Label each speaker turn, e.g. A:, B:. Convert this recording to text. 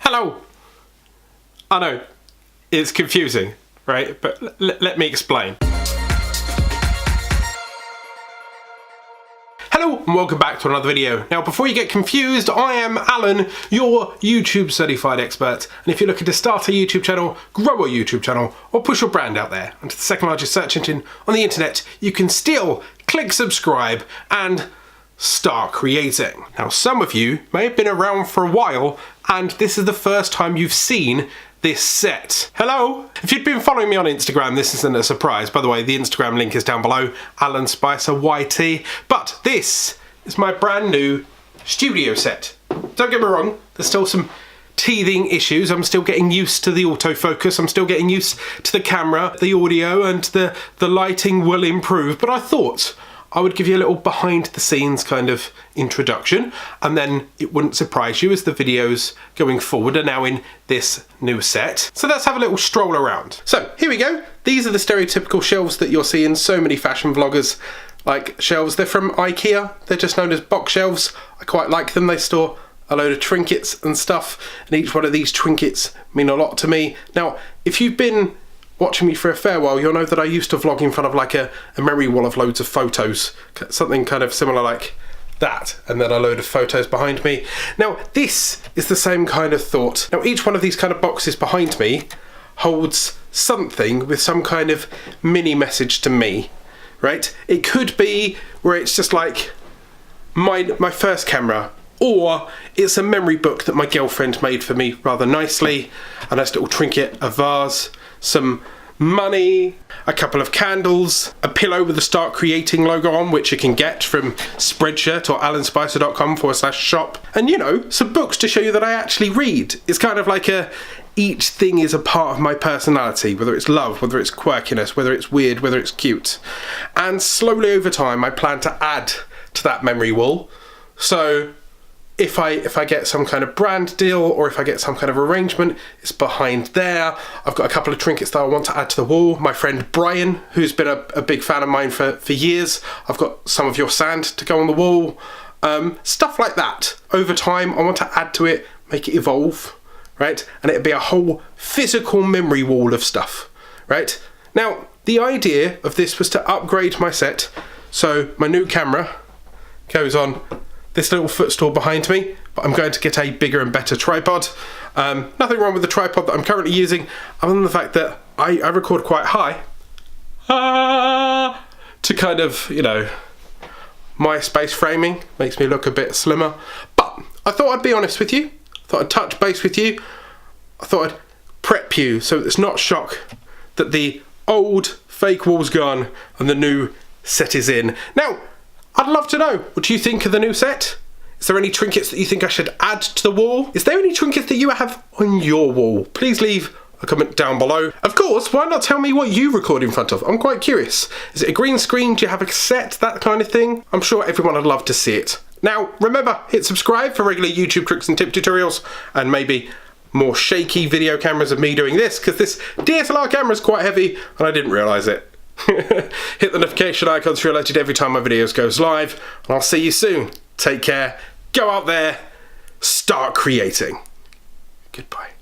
A: Hello! I know, it's confusing, right? But let me explain. Hello and welcome back to another video. Now before you get confused, I am Alan, your YouTube certified expert, and if you're looking to start a YouTube channel, grow a YouTube channel, or push your brand out there onto the second largest search engine on the internet, you can still click subscribe and start creating. Now some of you may have been around for a while and this is the first time you've seen this set. Hello! If you'd been following me on Instagram, this isn't a surprise. By the way, the Instagram link is down below, Alan Spicer YT. But this is my brand new studio set. Don't get me wrong, there's still some teething issues. I'm still getting used to the autofocus, I'm still getting used to the camera, the audio, and the lighting will improve. But I thought I would give you a little behind the scenes kind of introduction, and then it wouldn't surprise you as the videos going forward are now in this new set. So let's have a little stroll around. So here we go. These are the stereotypical shelves that you'll see in so many fashion vloggers, like shelves. They're from IKEA. They're just known as box shelves. I quite like them. They store a load of trinkets and stuff, and each one of these trinkets mean a lot to me. Now, if you've been watching me for a fair while, you'll know that I used to vlog in front of like a memory wall of loads of photos, something kind of similar like that, and then a load of photos behind me. Now this is the same kind of thought. Now each one of these kind of boxes behind me holds something with some kind of mini message to me, right? It could be where it's just like my first camera, or it's a memory book that my girlfriend made for me rather nicely, a nice little trinket, a vase, some money, a couple of candles, a pillow with the Start Creating logo on, which you can get from Spreadshirt or alanspicer.com/shop, and you know, some books to show you that I actually read. It's kind of like each thing is a part of my personality, whether it's love, whether it's quirkiness, whether it's weird, whether it's cute. And slowly over time I plan to add to that memory wall. So if I get some kind of brand deal, or if I get some kind of arrangement, it's behind there. I've got a couple of trinkets that I want to add to the wall. My friend Brian, who's been a big fan of mine for years, I've got some of your sand to go on the wall. Stuff like that. Over time, I want to add to it, make it evolve, right? And it'd be a whole physical memory wall of stuff, right? Now, the idea of this was to upgrade my set. So my new camera goes on this little footstool behind me, but I'm going to get a bigger and better tripod. Nothing wrong with the tripod that I'm currently using, other than the fact that I record quite high to kind of, you know, my space framing makes me look a bit slimmer. But I thought I'd be honest with you, I thought I'd touch base with you, I thought I'd prep you so it's not shock that the old fake wall's gone and the new set is in. Now, I'd love to know, what do you think of the new set? Is there any trinkets that you think I should add to the wall? Is there any trinkets that you have on your wall? Please leave a comment down below. Of course, why not tell me what you record in front of? I'm quite curious. Is it a green screen? Do you have a set? That kind of thing? I'm sure everyone would love to see it. Now, remember, hit subscribe for regular YouTube tricks and tip tutorials, and maybe more shaky video cameras of me doing this, because this DSLR camera is quite heavy and I didn't realise it. Hit the notification icon so you're alerted every time my videos goes live, and I'll see you soon. Take care, go out there, start creating. Goodbye.